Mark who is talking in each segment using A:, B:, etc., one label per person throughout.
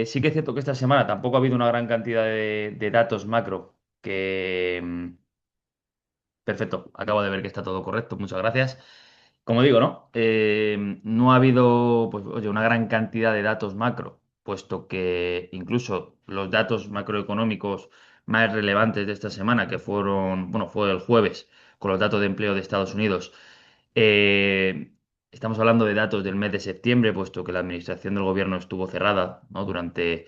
A: Sí que es cierto que esta semana tampoco ha habido una gran cantidad de datos macro que... Perfecto, acabo de ver que está todo correcto, muchas gracias. Como digo, ¿no? No ha habido, pues, oye, una gran cantidad de datos macro, puesto que incluso los datos macroeconómicos más relevantes de esta semana, que fueron, bueno, fue el jueves, con los datos de empleo de Estados Unidos, eh, estamos hablando de datos del mes de septiembre, puesto que la administración del gobierno estuvo cerrada, ¿no? Durante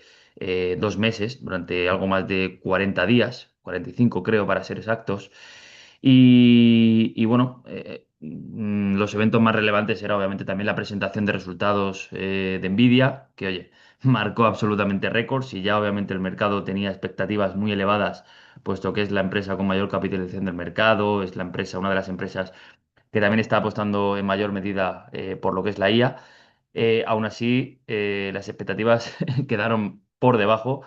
A: 2 meses, durante algo más de 40 días, 45 creo para ser exactos. Y bueno, los eventos más relevantes era obviamente también la presentación de resultados de Nvidia, que oye, marcó absolutamente récords y ya obviamente el mercado tenía expectativas muy elevadas, puesto que es la empresa con mayor capitalización del mercado, es la empresa, una de las empresas que también está apostando en mayor medida por lo que es la IA. Aún así, las expectativas quedaron por debajo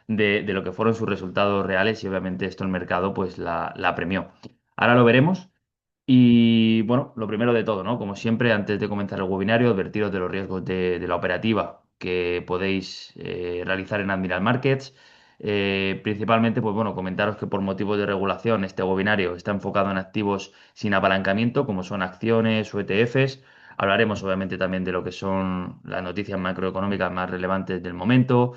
A: de lo que fueron sus resultados reales y obviamente esto el mercado pues la premió. Ahora lo veremos. Y bueno, lo primero de todo, ¿no? Como siempre, antes de comenzar el webinario, advertiros de los riesgos de la operativa que podéis realizar en Admiral Markets. Principalmente, pues bueno, comentaros que por motivos de regulación este webinario está enfocado en activos sin apalancamiento, como son acciones o ETFs. Hablaremos obviamente también de lo que son las noticias macroeconómicas más relevantes del momento.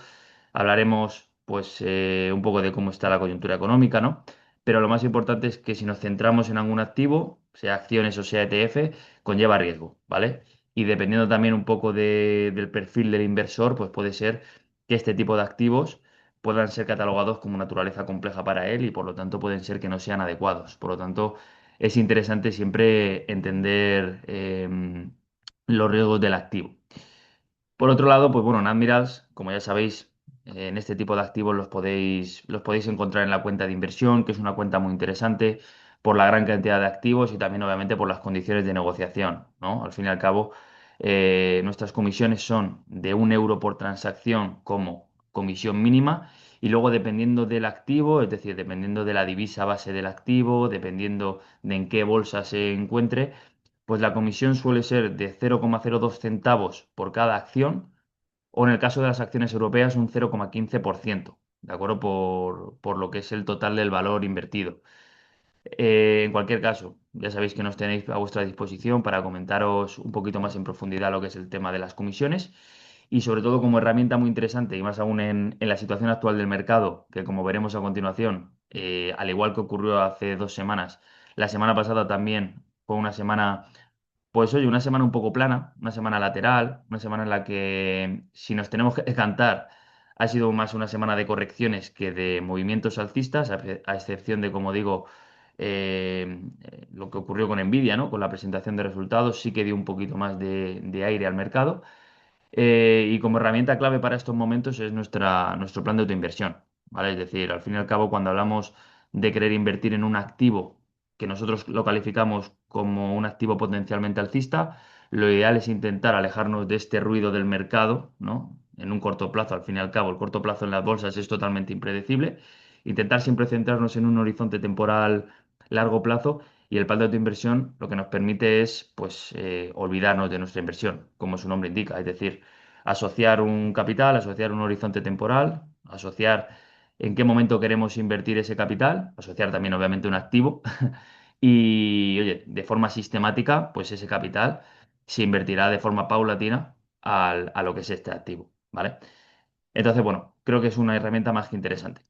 A: Hablaremos pues un poco de cómo está la coyuntura económica, ¿no? Pero lo más importante es que si nos centramos en algún activo, sea acciones o sea ETF, conlleva riesgo, ¿vale? Y dependiendo también un poco del perfil del inversor, pues puede ser que este tipo de activos puedan ser catalogados como naturaleza compleja para él y por lo tanto pueden ser que no sean adecuados. Por lo tanto, es interesante siempre entender los riesgos del activo. Por otro lado, pues bueno, en Admirals, como ya sabéis, en este tipo de activos los podéis encontrar en la cuenta de inversión, que es una cuenta muy interesante por la gran cantidad de activos y también obviamente por las condiciones de negociación, ¿no? Al fin y al cabo, nuestras comisiones son de 1 euro por transacción como comisión mínima y luego dependiendo del activo, es decir, dependiendo de la divisa base del activo, dependiendo de en qué bolsa se encuentre, pues la comisión suele ser de 0,02 centavos por cada acción, o en el caso de las acciones europeas, un 0,15%, ¿de acuerdo? Por lo que es el total del valor invertido. En cualquier caso, ya sabéis que nos tenéis a vuestra disposición para comentaros un poquito más en profundidad lo que es el tema de las comisiones y sobre todo como herramienta muy interesante y más aún en la situación actual del mercado, que como veremos a continuación, al igual que ocurrió hace 2 semanas, la semana pasada también fue una semana, pues oye, una semana un poco plana, una semana lateral, una semana en la que si nos tenemos que decantar, ha sido más una semana de correcciones que de movimientos alcistas, a excepción de, como digo, lo que ocurrió con Nvidia, ¿no? Con la presentación de resultados sí que dio un poquito más de aire al mercado. Y como herramienta clave para estos momentos es nuestro plan de autoinversión, ¿vale? Es decir, al fin y al cabo, cuando hablamos de querer invertir en un activo que nosotros lo calificamos como un activo potencialmente alcista, lo ideal es intentar alejarnos de este ruido del mercado, ¿no? En un corto plazo, al fin y al cabo, el corto plazo en las bolsas es totalmente impredecible. Intentar siempre centrarnos en un horizonte temporal largo plazo y el plan de autoinversión lo que nos permite es, pues, olvidarnos de nuestra inversión, como su nombre indica, es decir, asociar un capital, asociar un horizonte temporal, asociar en qué momento queremos invertir ese capital, asociar también obviamente un activo y, oye, de forma sistemática, pues ese capital se invertirá de forma paulatina a lo que es este activo, ¿vale? Entonces, bueno, creo que es una herramienta más que interesante.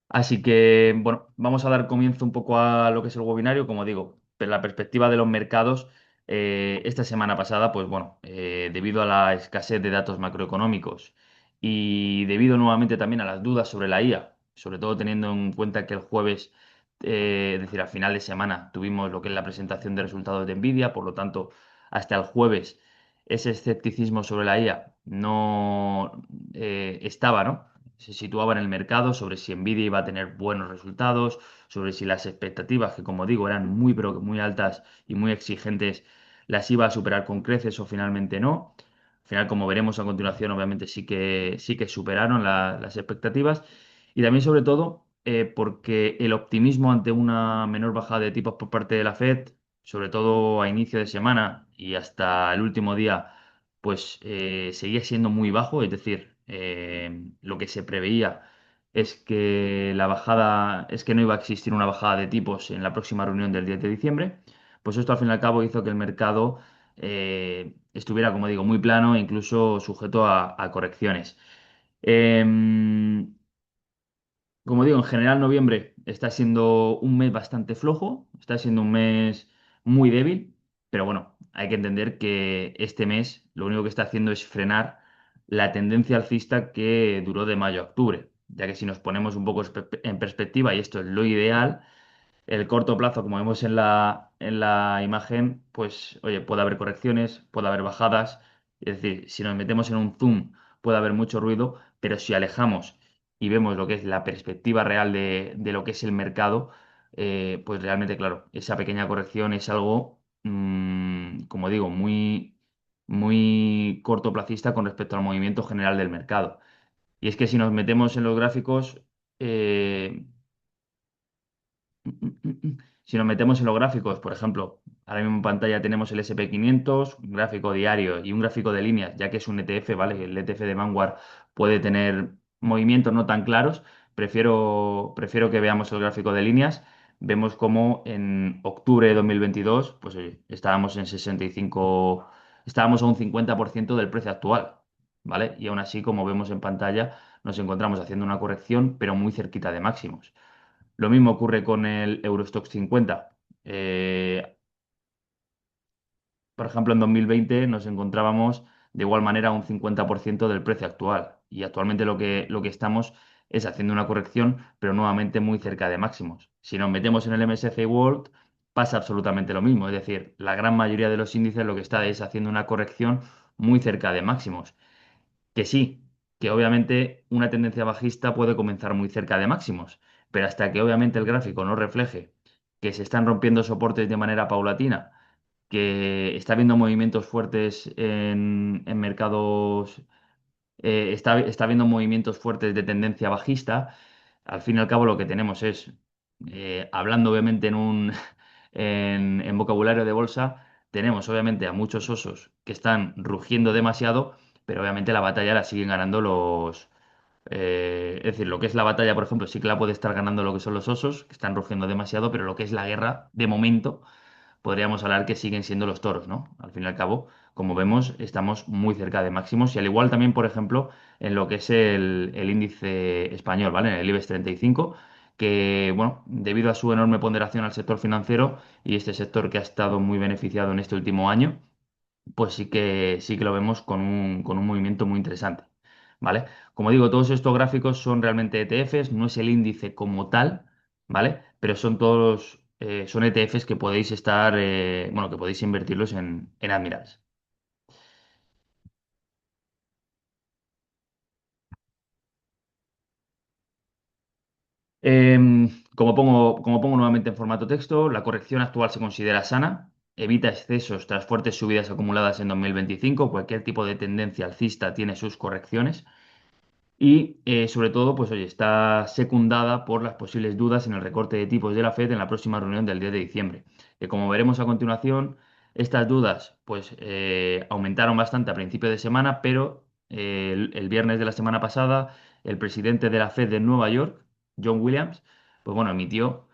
A: Así que, bueno, vamos a dar comienzo un poco a lo que es el webinario. Como digo, la perspectiva de los mercados, esta semana pasada, pues bueno, debido a la escasez de datos macroeconómicos y debido nuevamente también a las dudas sobre la IA, sobre todo teniendo en cuenta que el jueves, es decir, al final de semana, tuvimos lo que es la presentación de resultados de Nvidia, por lo tanto, hasta el jueves ese escepticismo sobre la IA no estaba, ¿no? Se situaba en el mercado sobre si Nvidia iba a tener buenos resultados, sobre si las expectativas, que como digo eran muy, pero que muy altas y muy exigentes, las iba a superar con creces o finalmente no. Al final, como veremos a continuación, obviamente sí que superaron las expectativas. Y también, sobre todo, porque el optimismo ante una menor bajada de tipos por parte de la Fed, sobre todo a inicio de semana y hasta el último día, pues seguía siendo muy bajo, es decir, lo que se preveía es que no iba a existir una bajada de tipos en la próxima reunión del 10 de diciembre, pues esto al fin y al cabo hizo que el mercado estuviera, como digo, muy plano e incluso sujeto a correcciones. Em, Como digo, en general noviembre está siendo un mes bastante flojo, está siendo un mes muy débil, pero bueno, hay que entender que este mes lo único que está haciendo es frenar la tendencia alcista que duró de mayo a octubre, ya que si nos ponemos un poco en perspectiva, y esto es lo ideal, el corto plazo, como vemos en la imagen, pues oye, puede haber correcciones, puede haber bajadas, es decir, si nos metemos en un zoom puede haber mucho ruido, pero si alejamos y vemos lo que es la perspectiva real de lo que es el mercado, pues realmente, claro, esa pequeña corrección es algo, como digo, muy cortoplacista con respecto al movimiento general del mercado. Y es que si nos metemos en los gráficos, si nos metemos en los gráficos, por ejemplo, ahora mismo en pantalla tenemos el SP 500, un gráfico diario y un gráfico de líneas, ya que es un ETF, ¿vale? El ETF de Vanguard puede tener movimientos no tan claros. Prefiero que veamos el gráfico de líneas. Vemos como en octubre de 2022, pues oye, estábamos en 65, estábamos a un 50% del precio actual, ¿vale? Y aún así, como vemos en pantalla, nos encontramos haciendo una corrección, pero muy cerquita de máximos. Lo mismo ocurre con el Eurostoxx 50. Eh, por ejemplo, en 2020 nos encontrábamos de igual manera a un 50% del precio actual. Y actualmente lo que estamos es haciendo una corrección, pero nuevamente muy cerca de máximos. Si nos metemos en el MSCI World, pasa absolutamente lo mismo. Es decir, la gran mayoría de los índices lo que está es haciendo una corrección muy cerca de máximos. Que sí, que obviamente una tendencia bajista puede comenzar muy cerca de máximos, pero hasta que obviamente el gráfico no refleje que se están rompiendo soportes de manera paulatina, que está habiendo movimientos fuertes en mercados, está habiendo movimientos fuertes de tendencia bajista, al fin y al cabo lo que tenemos es, hablando obviamente en vocabulario de bolsa, tenemos obviamente a muchos osos que están rugiendo demasiado, pero obviamente la batalla la siguen ganando es decir, lo que es la batalla, por ejemplo, sí que la puede estar ganando lo que son los osos, que están rugiendo demasiado, pero lo que es la guerra, de momento, podríamos hablar que siguen siendo los toros, ¿no? Al fin y al cabo, como vemos, estamos muy cerca de máximos y al igual también, por ejemplo, en lo que es el índice español, ¿vale? En el IBEX 35, que, bueno, debido a su enorme ponderación al sector financiero y este sector que ha estado muy beneficiado en este último año, pues sí que lo vemos con un movimiento muy interesante, ¿vale? Como digo, todos estos gráficos son realmente ETFs, no es el índice como tal, ¿vale? Pero son todos, son ETFs que podéis estar, bueno, que podéis invertirlos en Admirals. Como pongo nuevamente en formato texto, la corrección actual se considera sana, evita excesos tras fuertes subidas acumuladas en 2025. Cualquier tipo de tendencia alcista tiene sus correcciones. Y sobre todo, pues oye, está secundada por las posibles dudas en el recorte de tipos de la Fed en la próxima reunión del 10 de diciembre. Que como veremos a continuación, estas dudas pues aumentaron bastante a principio de semana, pero el viernes de la semana pasada, el presidente de la Fed de Nueva York, John Williams, pues bueno, emitió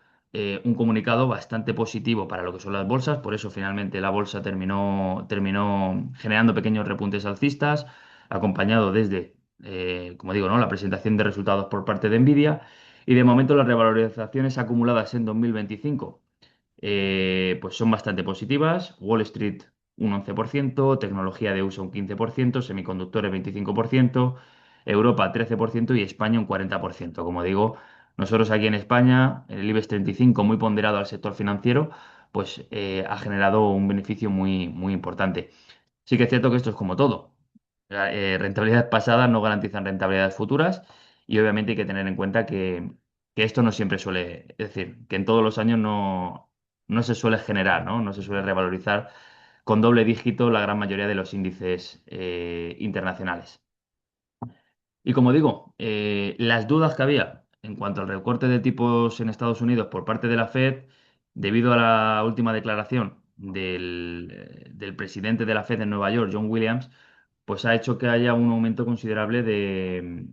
A: un comunicado bastante positivo para lo que son las bolsas. Por eso finalmente la bolsa terminó generando pequeños repuntes alcistas, acompañado desde como digo, ¿no? La presentación de resultados por parte de Nvidia y de momento las revalorizaciones acumuladas en 2025 pues son bastante positivas. Wall Street un 11%, tecnología de uso un 15%, semiconductores 25%, Europa 13% y España un 40%. Como digo, nosotros aquí en España, el IBEX 35 muy ponderado al sector financiero, pues ha generado un beneficio muy importante. Sí que es cierto que esto es como todo. Rentabilidades pasadas no garantizan rentabilidades futuras y obviamente hay que tener en cuenta que esto no siempre suele, es decir, que en todos los años no se suele generar, ¿no? No se suele revalorizar con doble dígito la gran mayoría de los índices internacionales. Y como digo, las dudas que había en cuanto al recorte de tipos en Estados Unidos por parte de la Fed, debido a la última declaración del presidente de la Fed en Nueva York, John Williams, pues ha hecho que haya un aumento considerable de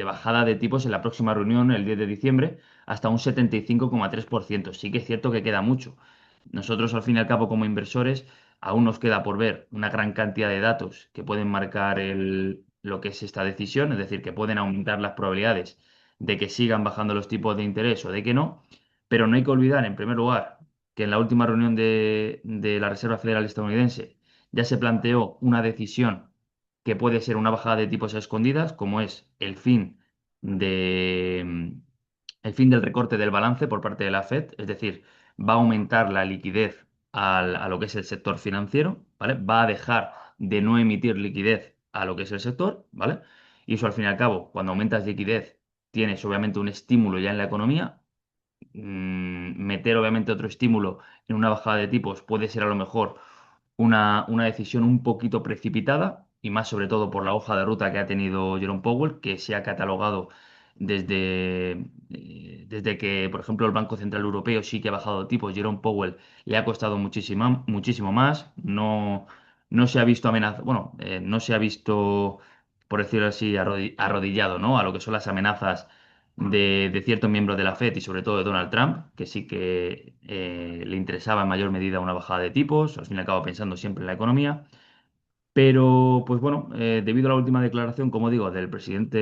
A: bajada de tipos en la próxima reunión, el 10 de diciembre, hasta un 75,3%. Sí que es cierto que queda mucho. Nosotros, al fin y al cabo, como inversores, aún nos queda por ver una gran cantidad de datos que pueden marcar lo que es esta decisión, es decir, que pueden aumentar las probabilidades de que sigan bajando los tipos de interés o de que no, pero no hay que olvidar, en primer lugar, que en la última reunión de la Reserva Federal estadounidense ya se planteó una decisión que puede ser una bajada de tipos a escondidas, como es el fin del recorte del balance por parte de la Fed, es decir, va a aumentar la liquidez a lo que es el sector financiero, ¿vale? Va a dejar de no emitir liquidez a lo que es el sector, ¿vale? Y eso al fin y al cabo, cuando aumentas liquidez, tienes obviamente un estímulo ya en la economía. Meter obviamente otro estímulo en una bajada de tipos puede ser a lo mejor una decisión un poquito precipitada y más sobre todo por la hoja de ruta que ha tenido Jerome Powell, que se ha catalogado desde que, por ejemplo, el Banco Central Europeo sí que ha bajado tipos. Jerome Powell le ha costado muchísimo más. No se ha visto amenaza, bueno, no se ha visto, por decirlo así, arrodillado, ¿no? A lo que son las amenazas de ciertos miembros de la Fed y sobre todo de Donald Trump, que sí que le interesaba en mayor medida una bajada de tipos, al fin y al cabo pensando siempre en la economía. Pero, pues bueno, debido a la última declaración, como digo, del presidente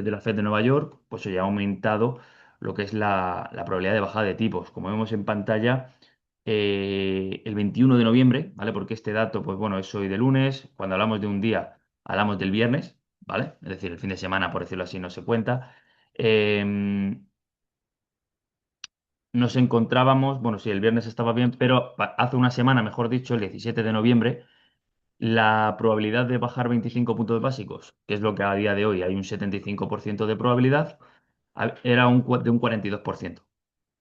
A: de la Fed de Nueva York, pues se ha aumentado lo que es la probabilidad de bajada de tipos. Como vemos en pantalla, el 21 de noviembre, ¿vale? Porque este dato, pues bueno, es hoy de lunes. Cuando hablamos de un día, hablamos del viernes, ¿vale? Es decir, el fin de semana, por decirlo así, no se cuenta. Em, Nos encontrábamos, bueno, sí, el viernes estaba bien, pero hace una semana, mejor dicho, el 17 de noviembre, la probabilidad de bajar 25 puntos básicos, que es lo que a día de hoy hay un 75% de probabilidad, era de un 42%,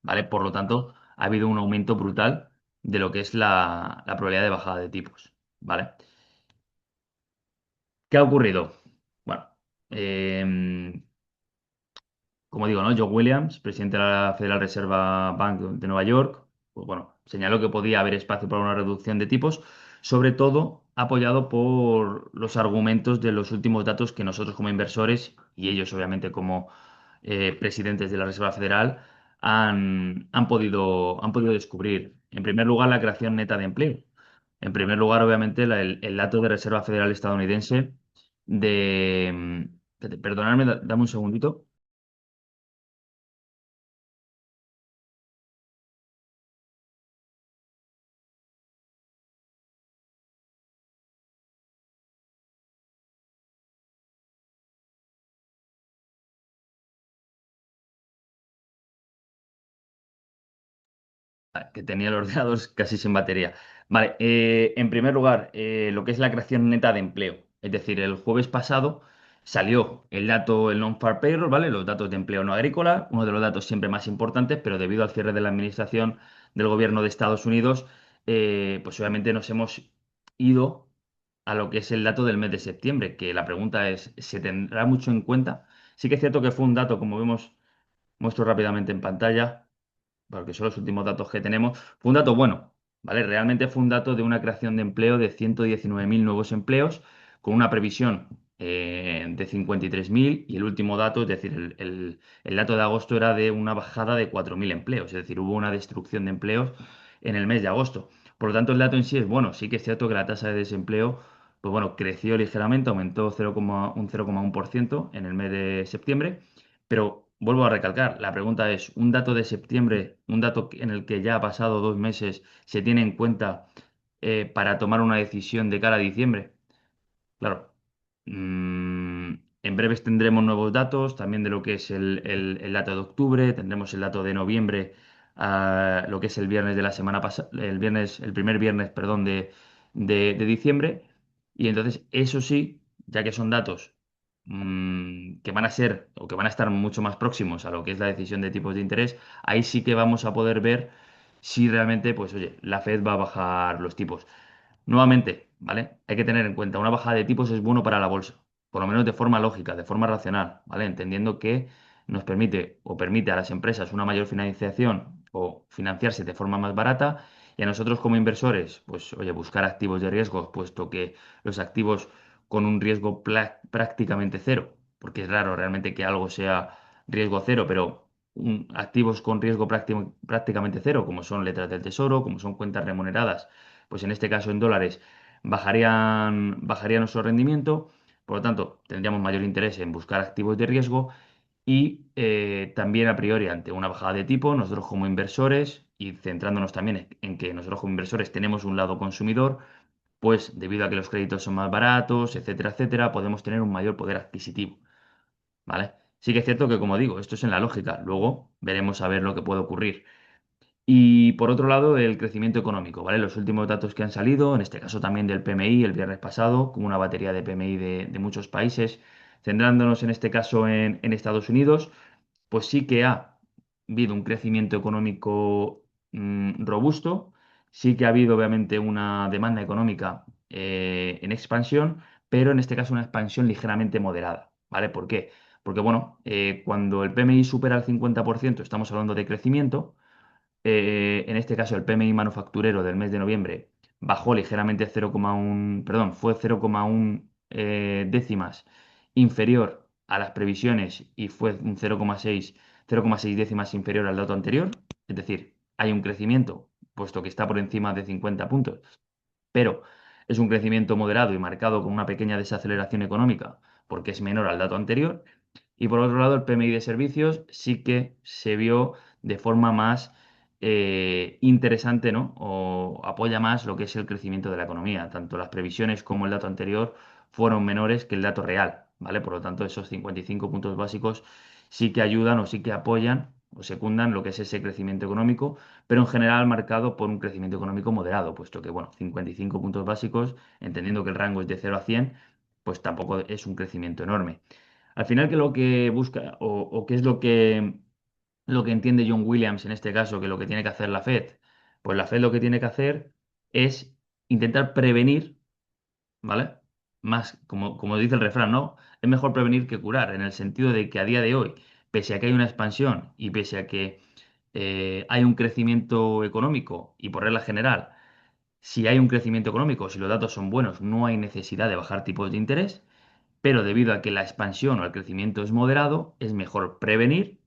A: ¿vale? Por lo tanto, ha habido un aumento brutal de lo que es la probabilidad de bajada de tipos, ¿vale? ¿Qué ha ocurrido? Bueno, em, como digo, ¿no? Joe Williams, presidente de la Federal Reserve Bank de Nueva York, pues bueno, señaló que podía haber espacio para una reducción de tipos, sobre todo apoyado por los argumentos de los últimos datos que nosotros como inversores y ellos obviamente como presidentes de la Reserva Federal han podido descubrir. En primer lugar, la creación neta de empleo. En primer lugar, obviamente, el dato de Reserva Federal estadounidense perdonadme, dame un segundito. Que tenía el ordenador casi sin batería. Vale, en primer lugar, lo que es la creación neta de empleo. Es decir, el jueves pasado salió el dato, el non-farm payroll, ¿vale? Los datos de empleo no agrícola, uno de los datos siempre más importantes, pero debido al cierre de la administración del gobierno de Estados Unidos, pues obviamente nos hemos ido a lo que es el dato del mes de septiembre, que la pregunta es, ¿se tendrá mucho en cuenta? Sí que es cierto que fue un dato, como vemos, muestro rápidamente en pantalla porque son los últimos datos que tenemos, fue un dato bueno, ¿vale? Realmente fue un dato de una creación de empleo de 119.000 nuevos empleos, con una previsión de 53.000 y el último dato, es decir, el dato de agosto era de una bajada de 4.000 empleos, es decir, hubo una destrucción de empleos en el mes de agosto. Por lo tanto, el dato en sí es bueno, sí que es cierto que la tasa de desempleo, pues bueno, creció ligeramente, aumentó un 0,1% en el mes de septiembre, pero vuelvo a recalcar, la pregunta es, ¿un dato de septiembre, un dato en el que ya ha pasado 2 meses, se tiene en cuenta para tomar una decisión de cara a diciembre? Claro. En breves tendremos nuevos datos, también de lo que es el dato de octubre, tendremos el dato de noviembre, lo que es el viernes de la semana pasada, el primer viernes, perdón, de diciembre. Y entonces, eso sí, ya que son datos que van a ser o que van a estar mucho más próximos a lo que es la decisión de tipos de interés, ahí sí que vamos a poder ver si realmente, pues oye, la Fed va a bajar los tipos. Nuevamente, ¿vale? Hay que tener en cuenta, una bajada de tipos es bueno para la bolsa, por lo menos de forma lógica, de forma racional, ¿vale? Entendiendo que nos permite o permite a las empresas una mayor financiación o financiarse de forma más barata Y a nosotros como inversores, pues oye, buscar activos de riesgo, puesto que los activos con un riesgo prácticamente cero, porque es raro realmente que algo sea riesgo cero, pero activos con riesgo prácticamente cero, como son letras del tesoro, como son cuentas remuneradas, pues en este caso en dólares, bajaría nuestro rendimiento. Por lo tanto, tendríamos mayor interés en buscar activos de riesgo y también a priori ante una bajada de tipo, nosotros como inversores y centrándonos también en que nosotros como inversores tenemos un lado consumidor, pues debido a que los créditos son más baratos, etcétera, etcétera, podemos tener un mayor poder adquisitivo, ¿vale? Sí que es cierto que, como digo, esto es en la lógica, luego veremos a ver lo que puede ocurrir. Y por otro lado, el crecimiento económico, ¿vale? Los últimos datos que han salido, en este caso también del PMI el viernes pasado, con una batería de PMI de muchos países, centrándonos en este caso en Estados Unidos, pues sí que ha habido un crecimiento económico robusto, sí que ha habido obviamente una demanda económica en expansión, pero en este caso una expansión ligeramente moderada, ¿vale? ¿Por qué? Porque bueno, cuando el PMI supera el 50% estamos hablando de crecimiento. En este caso, el PMI manufacturero del mes de noviembre bajó ligeramente 0,1, perdón, fue 0,1 décimas inferior a las previsiones y fue un 0,6 décimas inferior al dato anterior. Es decir, hay un crecimiento, puesto que está por encima de 50 puntos, pero es un crecimiento moderado y marcado con una pequeña desaceleración económica, porque es menor al dato anterior. Y por otro lado, el PMI de servicios sí que se vio de forma más interesante, ¿no? O apoya más lo que es el crecimiento de la economía. Tanto las previsiones como el dato anterior fueron menores que el dato real, ¿vale? Por lo tanto, esos 55 puntos básicos sí que ayudan o sí que apoyan o secundan lo que es ese crecimiento económico, pero en general marcado por un crecimiento económico moderado, puesto que, bueno, 55 puntos básicos, entendiendo que el rango es de 0 a 100, pues tampoco es un crecimiento enorme. Al final, ¿qué es lo que busca o qué es lo que entiende John Williams en este caso, que lo que tiene que hacer la Fed? Pues la Fed lo que tiene que hacer es intentar prevenir, ¿vale? Más, como dice el refrán, ¿no? Es mejor prevenir que curar, en el sentido de que a día de hoy, pese a que hay una expansión y pese a que hay un crecimiento económico y por regla general, si hay un crecimiento económico, si los datos son buenos, no hay necesidad de bajar tipos de interés, pero debido a que la expansión o el crecimiento es moderado, es mejor prevenir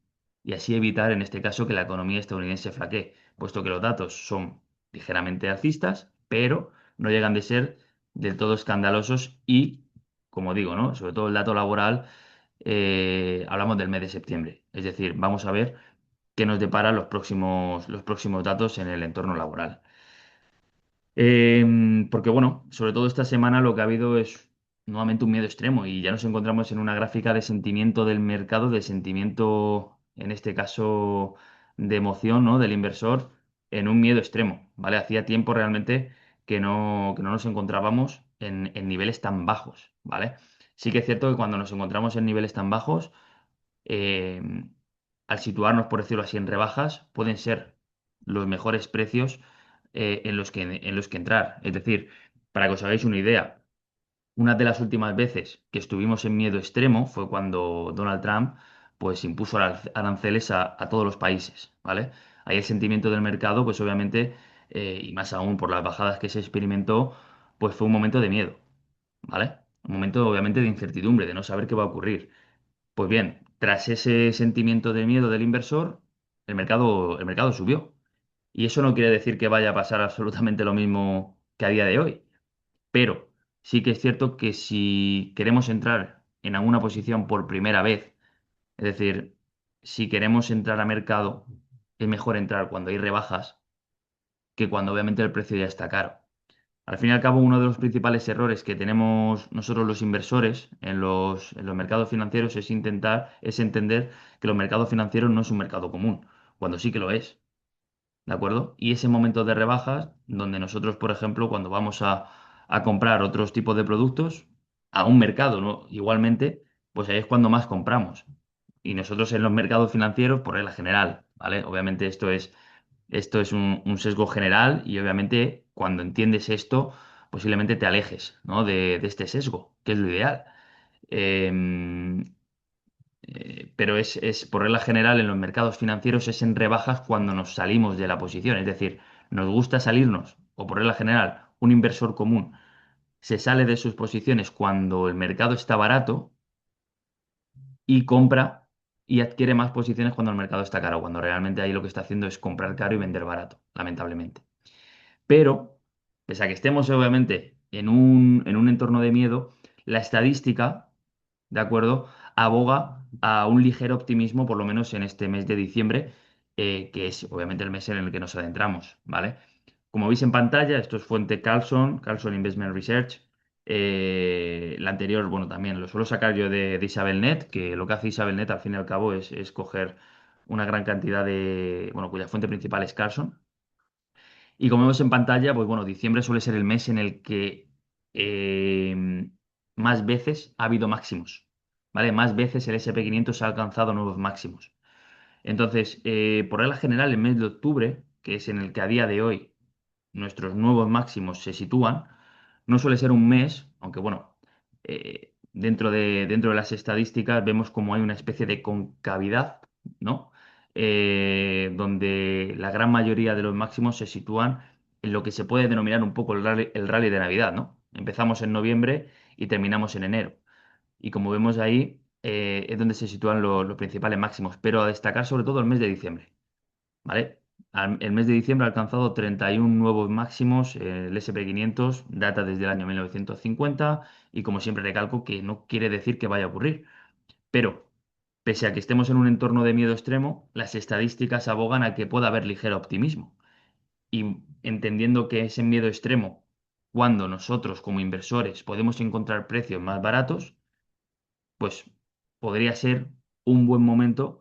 A: y así evitar, en este caso, que la economía estadounidense flaquee, puesto que los datos son ligeramente alcistas, pero no llegan de ser del todo escandalosos y, como digo, ¿no? Sobre todo el dato laboral, hablamos del mes de septiembre. Es decir, vamos a ver qué nos depara los próximos datos en el entorno laboral. Porque bueno, sobre todo esta semana lo que ha habido es nuevamente un miedo extremo y ya nos encontramos en una gráfica de sentimiento del mercado, de sentimiento, en este caso, de emoción, ¿no? Del inversor, en un miedo extremo, ¿vale? Hacía tiempo realmente que no nos encontrábamos en niveles tan bajos, ¿vale? Sí que es cierto que cuando nos encontramos en niveles tan bajos, eh, al situarnos, por decirlo así, en rebajas, pueden ser los mejores precios en los que entrar. Es decir, para que os hagáis una idea, una de las últimas veces que estuvimos en miedo extremo fue cuando Donald Trump pues impuso aranceles a todos los países, ¿vale? Ahí el sentimiento del mercado, pues obviamente, y más aún por las bajadas que se experimentó, pues fue un momento de miedo, ¿vale? Un momento obviamente de incertidumbre, de no saber qué va a ocurrir. Pues bien, tras ese sentimiento de miedo del inversor, el mercado subió. Y eso no quiere decir que vaya a pasar absolutamente lo mismo que a día de hoy. Pero sí que es cierto que si queremos entrar en alguna posición por primera vez, es decir, si queremos entrar a mercado, es mejor entrar cuando hay rebajas que cuando obviamente el precio ya está caro. Al fin y al cabo, uno de los principales errores que tenemos nosotros los inversores en los mercados financieros es entender que los mercados financieros no es un mercado común, cuando sí que lo es, ¿de acuerdo? Y ese momento de rebajas, donde nosotros, por ejemplo, cuando vamos a comprar otros tipos de productos a un mercado, ¿no? Igualmente, pues ahí es cuando más compramos. Y nosotros en los mercados financieros, por regla general, ¿vale? Obviamente esto es un sesgo general y obviamente cuando entiendes esto, posiblemente te alejes, ¿no? de este sesgo, que es lo ideal. Em, pero por regla general en los mercados financieros es en rebajas cuando nos salimos de la posición. Es decir, nos gusta salirnos, o por regla general, un inversor común se sale de sus posiciones cuando el mercado está barato y compra y adquiere más posiciones cuando el mercado está caro, cuando realmente ahí lo que está haciendo es comprar caro y vender barato, lamentablemente. Pero, pese a que estemos obviamente en un entorno de miedo, la estadística, ¿de acuerdo?, aboga a un ligero optimismo, por lo menos en este mes de diciembre, que es obviamente el mes en el que nos adentramos, ¿vale? Como veis en pantalla, esto es fuente Carlson, Carlson Investment Research. La anterior, bueno, también lo suelo sacar yo de Isabelnet, que lo que hace Isabelnet al fin y al cabo es coger una gran cantidad de, bueno, cuya fuente principal es Carlson. Y como vemos en pantalla, pues bueno, diciembre suele ser el mes en el que más veces ha habido máximos, ¿vale? Más veces el SP 500 ha alcanzado nuevos máximos. Entonces, por regla general, el mes de octubre, que es en el que a día de hoy nuestros nuevos máximos se sitúan, no suele ser un mes, aunque bueno, dentro de las estadísticas vemos como hay una especie de concavidad, ¿no? Donde la gran mayoría de los máximos se sitúan en lo que se puede denominar un poco el rally de Navidad, ¿no? Empezamos en noviembre y terminamos en enero. Y como vemos ahí, es donde se sitúan los principales máximos, pero a destacar sobre todo el mes de diciembre. ¿Vale? El mes de diciembre ha alcanzado 31 nuevos máximos, el SP 500 data desde el año 1950 y como siempre recalco que no quiere decir que vaya a ocurrir, pero pese a que estemos en un entorno de miedo extremo, las estadísticas abogan a que pueda haber ligero optimismo y entendiendo que ese miedo extremo, cuando nosotros como inversores podemos encontrar precios más baratos, pues podría ser un buen momento,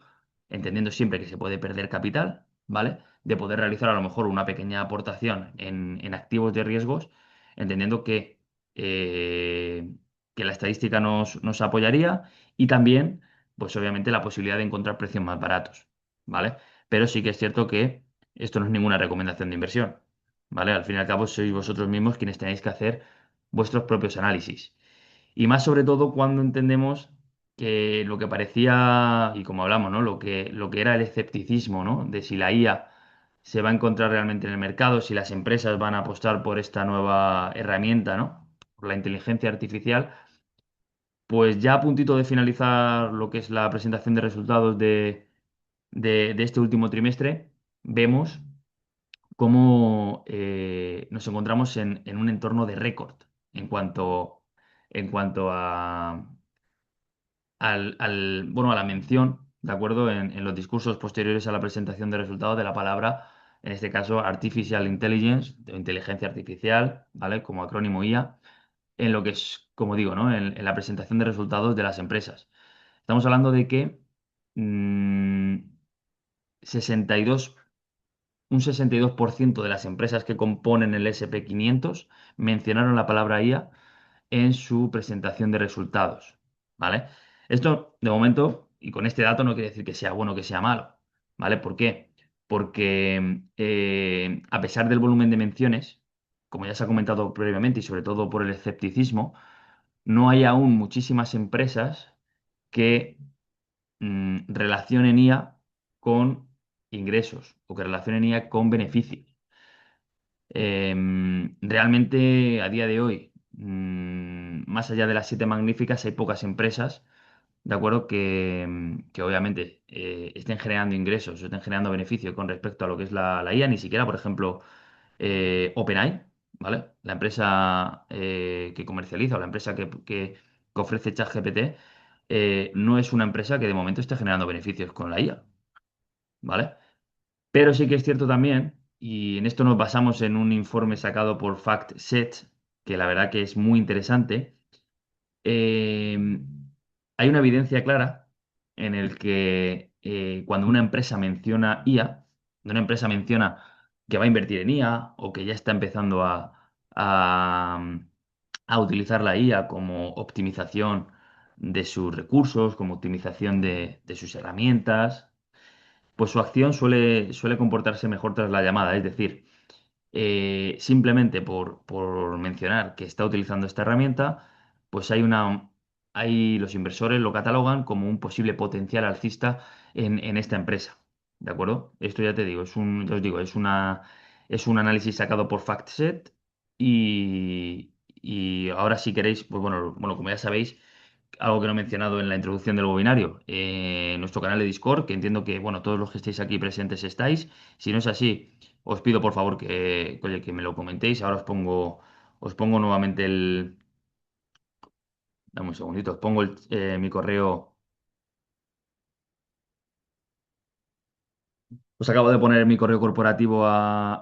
A: entendiendo siempre que se puede perder capital, ¿vale? De poder realizar a lo mejor una pequeña aportación en activos de riesgos, entendiendo eh, que la estadística nos apoyaría y también, pues obviamente, la posibilidad de encontrar precios más baratos, ¿vale? Pero sí que es cierto que esto no es ninguna recomendación de inversión, ¿vale? Al fin y al cabo, sois vosotros mismos quienes tenéis que hacer vuestros propios análisis. Y más sobre todo cuando entendemos que lo que parecía, y como hablamos, ¿no? Lo que era el escepticismo, ¿no? De si la IA se va a encontrar realmente en el mercado, si las empresas van a apostar por esta nueva herramienta, ¿no? Por la inteligencia artificial, pues ya a puntito de finalizar lo que es la presentación de resultados de este último trimestre, vemos cómo nos encontramos en un entorno de récord en cuanto bueno, a la mención, ¿de acuerdo? En los discursos posteriores a la presentación de resultados de la palabra, en este caso, Artificial Intelligence, de inteligencia artificial, ¿vale? Como acrónimo IA, en lo que es, como digo, ¿no? En la presentación de resultados de las empresas. Estamos hablando de que mm, 62, un 62% de las empresas que componen el SP 500 mencionaron la palabra IA en su presentación de resultados, ¿vale? Esto, de momento, y con este dato no quiere decir que sea bueno o que sea malo, ¿vale? ¿Por qué? Porque a pesar del volumen de menciones, como ya se ha comentado previamente y sobre todo por el escepticismo, no hay aún muchísimas empresas que relacionen IA con ingresos o que relacionen IA con beneficios. Realmente a día de hoy, más allá de las siete magníficas, hay pocas empresas, ¿de acuerdo? Que obviamente estén generando ingresos, estén generando beneficio con respecto a lo que es la IA, ni siquiera, por ejemplo, OpenAI, ¿vale? La empresa que comercializa o la empresa que ofrece ChatGPT, no es una empresa que de momento esté generando beneficios con la IA, ¿vale? Pero sí que es cierto también, y en esto nos basamos en un informe sacado por FactSet, que la verdad que es muy interesante, eh, hay una evidencia clara en el que cuando una empresa menciona IA, cuando una empresa menciona que va a invertir en IA o que ya está empezando a utilizar la IA como optimización de sus recursos, como optimización de sus herramientas, pues su acción suele comportarse mejor tras la llamada. Es decir, simplemente por mencionar que está utilizando esta herramienta, pues los inversores lo catalogan como un posible potencial alcista en esta empresa. ¿De acuerdo? Esto ya te digo, ya os digo, Es un análisis sacado por FactSet y ahora si queréis, pues bueno, como ya sabéis, algo que no he mencionado en la introducción del webinario, nuestro canal de Discord, que entiendo que, bueno, todos los que estéis aquí presentes estáis. Si no es así, os pido por favor oye, que me lo comentéis. Ahora os pongo nuevamente dame un segundito, os pongo mi correo. Os acabo de poner mi correo corporativo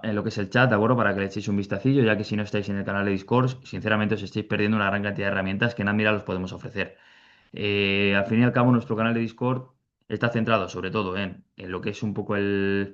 A: en lo que es el chat, ¿de acuerdo? Para que le echéis un vistacillo, ya que si no estáis en el canal de Discord, sinceramente os estáis perdiendo una gran cantidad de herramientas que en Admiral os podemos ofrecer. Al fin y al cabo, nuestro canal de Discord está centrado sobre todo en lo que es un poco algo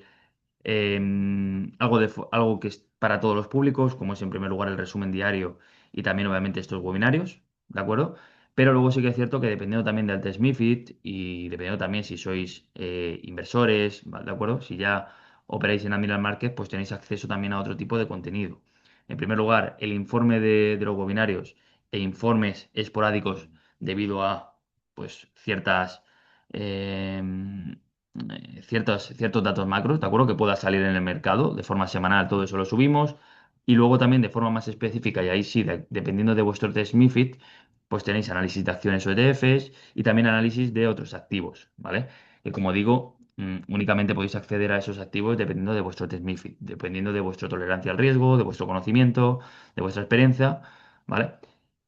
A: que es para todos los públicos, como es en primer lugar el resumen diario y también obviamente estos webinarios, ¿de acuerdo? Pero luego sí que es cierto que dependiendo también del test MiFID y dependiendo también si sois inversores, ¿de acuerdo? Si ya operáis en Admiral Market, pues tenéis acceso también a otro tipo de contenido. En primer lugar, el informe de los webinarios e informes esporádicos debido a pues ciertos datos macros, ¿de acuerdo? Que pueda salir en el mercado de forma semanal, todo eso lo subimos. Y luego también de forma más específica, y ahí sí, dependiendo de vuestro test MiFID, pues tenéis análisis de acciones o ETFs y también análisis de otros activos, ¿vale? Que como digo, únicamente podéis acceder a esos activos dependiendo de vuestro test MiFID, dependiendo de vuestra tolerancia al riesgo, de vuestro conocimiento, de vuestra experiencia, ¿vale?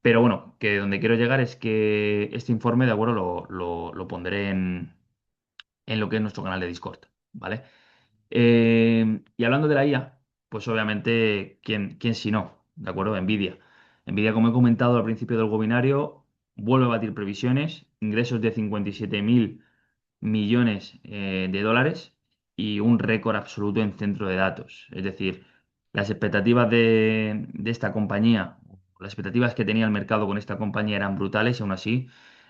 A: Pero bueno, que donde quiero llegar es que este informe, de acuerdo, lo pondré en lo que es nuestro canal de Discord, ¿vale? Y hablando de la IA, pues obviamente, ¿quién si no? ¿De acuerdo? Nvidia. Nvidia, como he comentado al principio del webinario, vuelve a batir previsiones, ingresos de 57.000 millones de dólares y un récord absoluto en centro de datos. Es decir, las expectativas de esta compañía, las expectativas que tenía el mercado con esta compañía eran brutales y aún así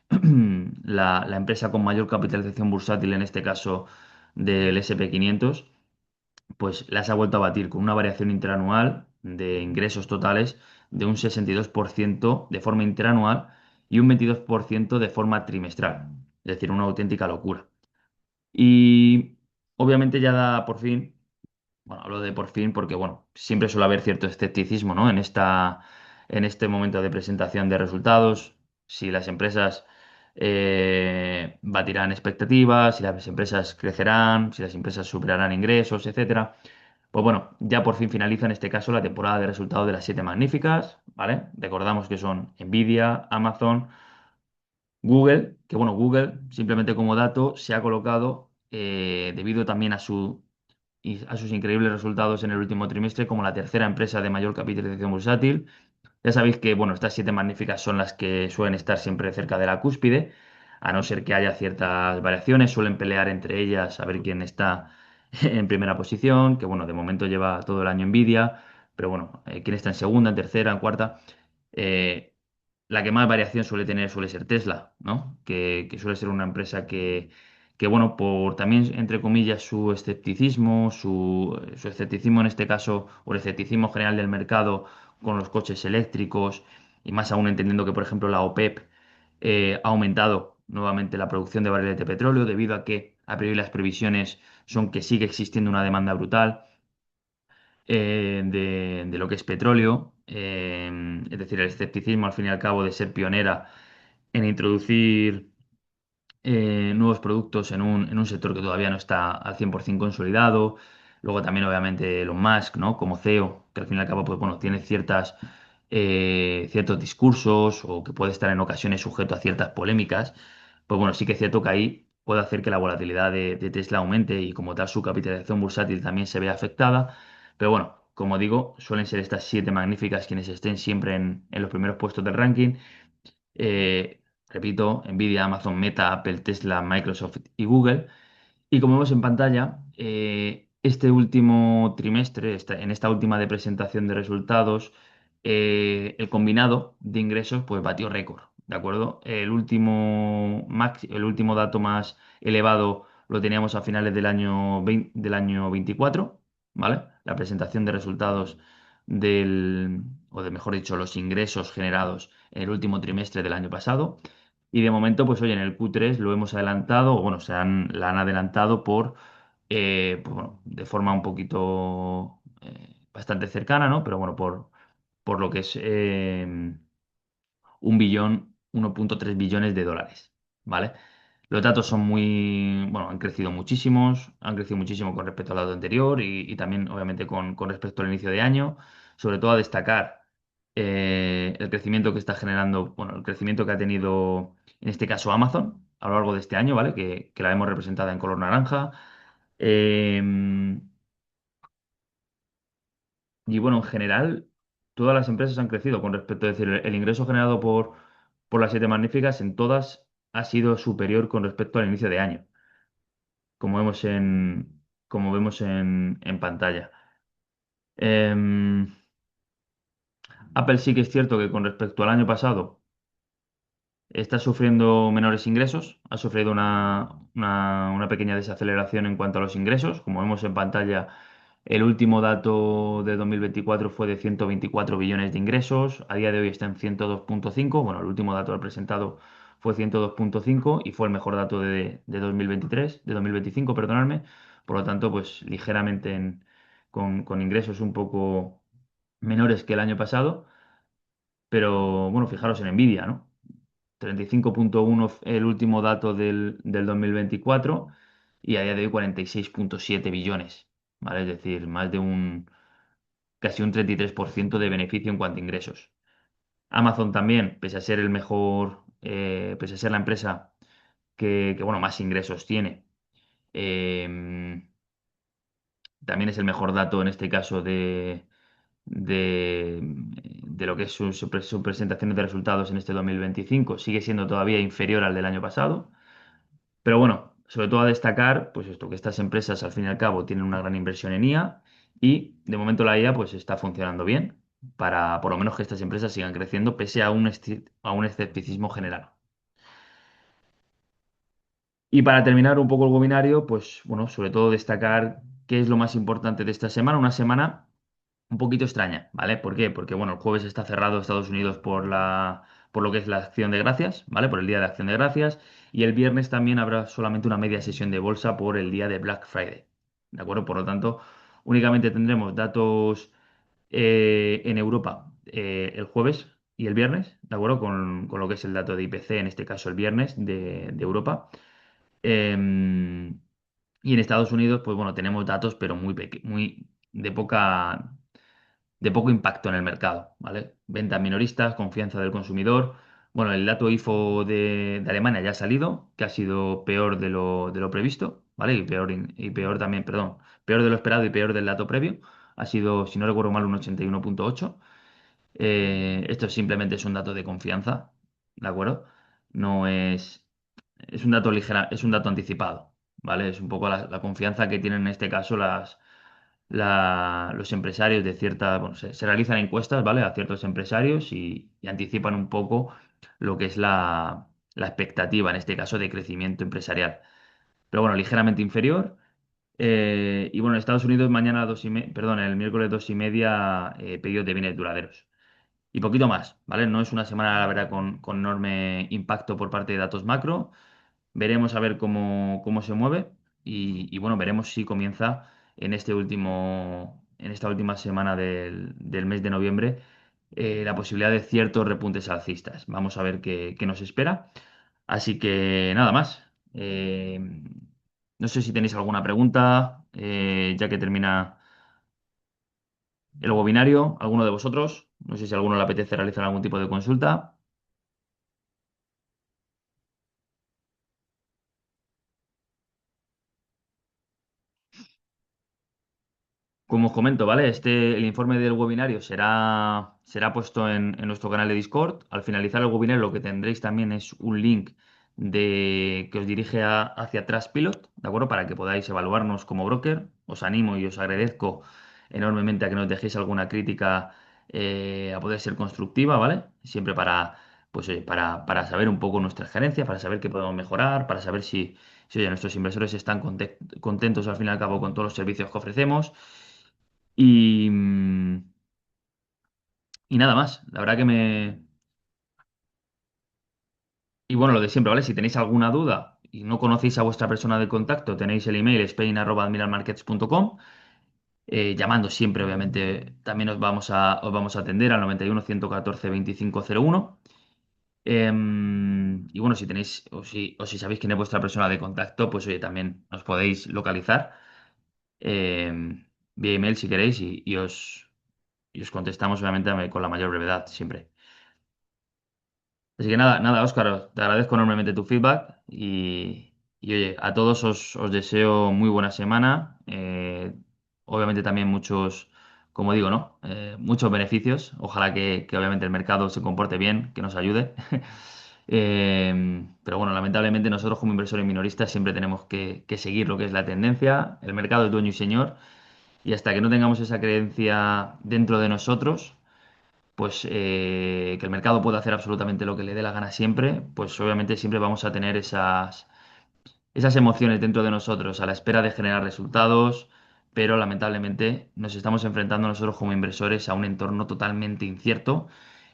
A: la empresa con mayor capitalización bursátil, en este caso del S&P 500, pues las ha vuelto a batir con una variación interanual de ingresos totales de un 62% de forma interanual y un 22% de forma trimestral. Es decir, una auténtica locura. Y obviamente ya da por fin, bueno, hablo de por fin porque, bueno, siempre suele haber cierto escepticismo, ¿no? En este momento de presentación de resultados, si las empresas batirán expectativas, si las empresas crecerán, si las empresas superarán ingresos, etcétera. Pues bueno, ya por fin finaliza en este caso la temporada de resultados de las siete magníficas, ¿vale? Recordamos que son Nvidia, Amazon, Google, que bueno, Google simplemente como dato se ha colocado debido también a sus increíbles resultados en el último trimestre como la tercera empresa de mayor capitalización bursátil. Ya sabéis que bueno, estas siete magníficas son las que suelen estar siempre cerca de la cúspide, a no ser que haya ciertas variaciones, suelen pelear entre ellas a ver quién está en primera posición, que bueno, de momento lleva todo el año Nvidia, pero bueno, quién está en segunda, en tercera, en cuarta. Eh, la que más variación suele tener suele ser Tesla, ¿no? Que suele ser una empresa que, bueno, por también, entre comillas, su escepticismo en este caso, o el escepticismo general del mercado con los coches eléctricos, y más aún entendiendo que, por ejemplo, la OPEP ha aumentado nuevamente la producción de barriles de petróleo debido a que, a priori, las previsiones son que sigue existiendo una demanda brutal de lo que es petróleo, es decir, el escepticismo al fin y al cabo de ser pionera en introducir nuevos productos en un sector que todavía no está al 100% consolidado. Luego también obviamente Elon Musk, ¿no? Como CEO, que al fin y al cabo pues, bueno, tiene ciertos discursos o que puede estar en ocasiones sujeto a ciertas polémicas. Pues bueno, sí que es cierto que ahí puede hacer que la volatilidad de Tesla aumente y como tal su capitalización bursátil también se vea afectada. Pero bueno, como digo, suelen ser estas siete magníficas quienes estén siempre en los primeros puestos del ranking. Repito, Nvidia, Amazon, Meta, Apple, Tesla, Microsoft y Google. Y como vemos en pantalla, este último trimestre, en esta última de presentación de resultados, el combinado de ingresos pues batió récord, ¿de acuerdo? El último dato más elevado lo teníamos a finales del año 24, ¿vale? La presentación de resultados o de mejor dicho, los ingresos generados en el último trimestre del año pasado. Y de momento, pues oye, en el Q3 lo hemos adelantado, o bueno, la han adelantado pues, bueno, de forma un poquito bastante cercana, ¿no? Pero bueno, por lo que es 1,3 billones de dólares, ¿vale? Los datos son muy, bueno, han crecido muchísimo con respecto al dato anterior y también, obviamente, con respecto al inicio de año. Sobre todo a destacar el crecimiento que está generando, bueno, el crecimiento que ha tenido, en este caso, Amazon a lo largo de este año, ¿vale? Que la vemos representada en color naranja. Eh, y bueno, en general, todas las empresas han crecido con respecto, es decir, el ingreso generado por las siete magníficas en todas ha sido superior con respecto al inicio de año, como vemos en pantalla. Em, Apple sí que es cierto que con respecto al año pasado está sufriendo menores ingresos, ha sufrido una pequeña desaceleración en cuanto a los ingresos. Como vemos en pantalla, el último dato de 2024 fue de 124 billones de ingresos, a día de hoy está en 102,5. Bueno, el último dato presentado fue 102,5 y fue el mejor dato de 2023, de 2025, perdonadme. Por lo tanto, pues ligeramente con ingresos un poco menores que el año pasado. Pero bueno, fijaros en Nvidia, ¿no? 35,1 el último dato del 2024 y a día de hoy 46,7 billones, ¿vale? Es decir, casi un 33% de beneficio en cuanto a ingresos. Amazon también, pese a ser pese a ser la empresa bueno, más ingresos tiene, eh, también es el mejor dato en este caso de lo que es su presentación de resultados en este 2025. Sigue siendo todavía inferior al del año pasado. Pero bueno, sobre todo a destacar, pues esto, que estas empresas al fin y al cabo tienen una gran inversión en IA y de momento la IA pues está funcionando bien para por lo menos que estas empresas sigan creciendo pese a un escepticismo general. Y para terminar un poco el webinario, pues bueno, sobre todo destacar qué es lo más importante de esta semana, una semana un poquito extraña, ¿vale? ¿Por qué? Porque bueno, el jueves está cerrado Estados Unidos por lo que es la Acción de Gracias, ¿vale? Por el Día de Acción de Gracias. Y el viernes también habrá solamente una media sesión de bolsa por el día de Black Friday, ¿de acuerdo? Por lo tanto, únicamente tendremos datos en Europa el jueves y el viernes, ¿de acuerdo? Con lo que es el dato de IPC, en este caso el viernes de Europa. Em, y en Estados Unidos, pues bueno, tenemos datos, pero muy de poco impacto en el mercado, ¿vale? Ventas minoristas, confianza del consumidor. Bueno, el dato IFO de Alemania ya ha salido, que ha sido peor de lo previsto, ¿vale? Y peor también, perdón, peor de lo esperado y peor del dato previo. Ha sido, si no recuerdo mal, un 81,8. Esto simplemente es un dato de confianza, ¿de acuerdo? No es, es un dato es un dato anticipado, ¿vale? Es un poco la confianza que tienen en este caso los empresarios de bueno, se realizan encuestas, ¿vale? A ciertos empresarios y anticipan un poco lo que es la expectativa, en este caso, de crecimiento empresarial. Pero bueno, ligeramente inferior. Y bueno, en Estados Unidos mañana perdón, el miércoles 2:30, pedidos de bienes duraderos. Y poquito más, ¿vale? No es una semana, la verdad, con enorme impacto por parte de datos macro. Veremos a ver cómo se mueve y bueno, veremos si comienza en esta última semana del mes de noviembre la posibilidad de ciertos repuntes alcistas. Vamos a ver qué nos espera. Así que nada más. No sé si tenéis alguna pregunta, ya que termina el webinario, alguno de vosotros. No sé si a alguno le apetece realizar algún tipo de consulta. Como os comento, ¿vale? El informe del webinario será puesto en nuestro canal de Discord. Al finalizar el webinario, lo que tendréis también es un link que os dirige hacia Trustpilot, ¿de acuerdo? Para que podáis evaluarnos como broker. Os animo y os agradezco enormemente a que nos dejéis alguna crítica a poder ser constructiva, ¿vale? Siempre pues, para saber un poco nuestras carencias, para saber qué podemos mejorar, para saber si oye, nuestros inversores están contentos al fin y al cabo con todos los servicios que ofrecemos. Y, y nada más. La verdad que me... Y bueno, lo de siempre, ¿vale? Si tenéis alguna duda y no conocéis a vuestra persona de contacto, tenéis el email spain@admiralmarkets.com. Llamando siempre, obviamente, también os vamos a atender al 91 114 2501. Y bueno, si tenéis o si sabéis quién es vuestra persona de contacto, pues oye, también nos podéis localizar vía email si queréis y os contestamos obviamente con la mayor brevedad siempre. Así que nada, nada, Óscar, te agradezco enormemente tu feedback y, oye, a todos os deseo muy buena semana. Obviamente también muchos, como digo, ¿no? Muchos beneficios. Ojalá que obviamente el mercado se comporte bien, que nos ayude. Pero bueno, lamentablemente nosotros como inversores minoristas siempre tenemos que seguir lo que es la tendencia. El mercado es dueño y señor y hasta que no tengamos esa creencia dentro de nosotros pues que el mercado pueda hacer absolutamente lo que le dé la gana siempre, pues obviamente siempre vamos a tener esas emociones dentro de nosotros a la espera de generar resultados, pero lamentablemente nos estamos enfrentando nosotros como inversores a un entorno totalmente incierto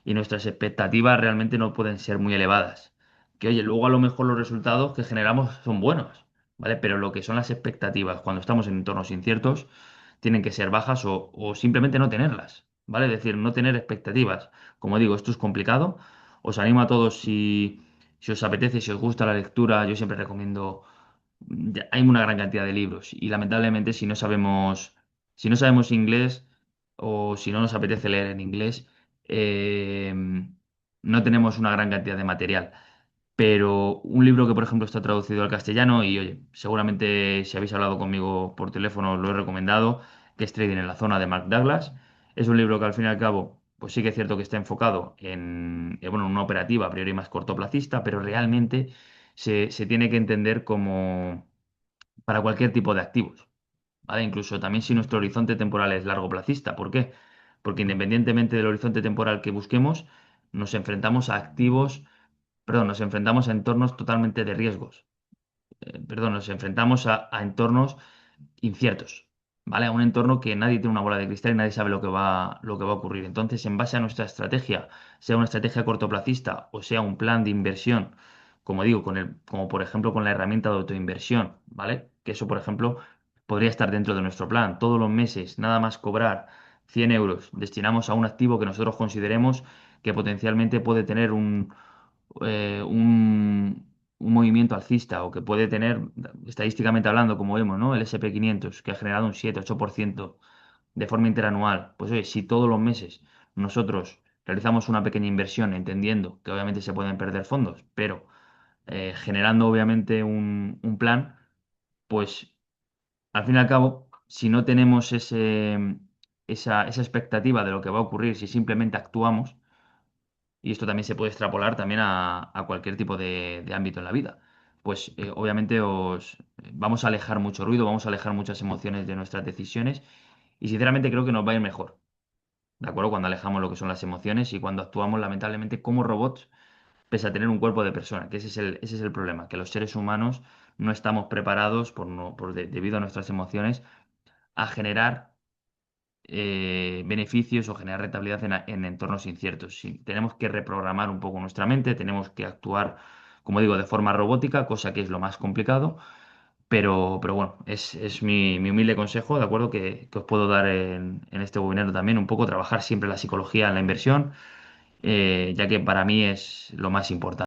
A: y nuestras expectativas realmente no pueden ser muy elevadas. Que oye, luego a lo mejor los resultados que generamos son buenos, ¿vale? Pero lo que son las expectativas cuando estamos en entornos inciertos tienen que ser bajas o simplemente no tenerlas, ¿vale? Es decir, no tener expectativas. Como digo, esto es complicado. Os animo a todos si os apetece, si os gusta la lectura, yo siempre recomiendo. Hay una gran cantidad de libros y lamentablemente si no sabemos inglés o si no nos apetece leer en inglés, eh, no tenemos una gran cantidad de material. Pero un libro que, por ejemplo, está traducido al castellano y, oye, seguramente si habéis hablado conmigo por teléfono os lo he recomendado, que es Trading en la zona de Mark Douglas. Es un libro que al fin y al cabo, pues sí que es cierto que está enfocado bueno, en una operativa a priori más cortoplacista, pero realmente se tiene que entender como para cualquier tipo de activos, ¿vale? Incluso también si nuestro horizonte temporal es largo plazista. ¿Por qué? Porque independientemente del horizonte temporal que busquemos, nos enfrentamos a activos, perdón, nos enfrentamos a entornos totalmente de riesgos. Perdón, nos enfrentamos a entornos inciertos, ¿vale? A un entorno que nadie tiene una bola de cristal y nadie sabe lo que va a ocurrir. Entonces, en base a nuestra estrategia, sea una estrategia cortoplacista o sea un plan de inversión, como digo, como por ejemplo con la herramienta de autoinversión, ¿vale? Que eso, por ejemplo, podría estar dentro de nuestro plan. Todos los meses, nada más cobrar 100 euros, destinamos a un activo que nosotros consideremos que potencialmente puede tener un movimiento alcista o que puede tener, estadísticamente hablando, como vemos, ¿no? El SP 500 que ha generado un 7-8% de forma interanual. Pues oye, si todos los meses nosotros realizamos una pequeña inversión, entendiendo que obviamente se pueden perder fondos, pero generando obviamente un plan, pues al fin y al cabo, si no tenemos esa expectativa de lo que va a ocurrir, si simplemente actuamos, y esto también se puede extrapolar también a cualquier tipo de ámbito en la vida. Pues obviamente vamos a alejar mucho ruido, vamos a alejar muchas emociones de nuestras decisiones y sinceramente creo que nos va a ir mejor, ¿de acuerdo? Cuando alejamos lo que son las emociones y cuando actuamos lamentablemente como robots, pese a tener un cuerpo de persona, que ese es el problema, que los seres humanos no estamos preparados debido a nuestras emociones a generar beneficios o generar rentabilidad en entornos inciertos. Sí, tenemos que reprogramar un poco nuestra mente, tenemos que actuar, como digo, de forma robótica, cosa que es lo más complicado, pero bueno, es mi humilde consejo, ¿de acuerdo? Que os puedo dar en este webinar también, un poco trabajar siempre la psicología en la inversión, ya que para mí es lo más importante.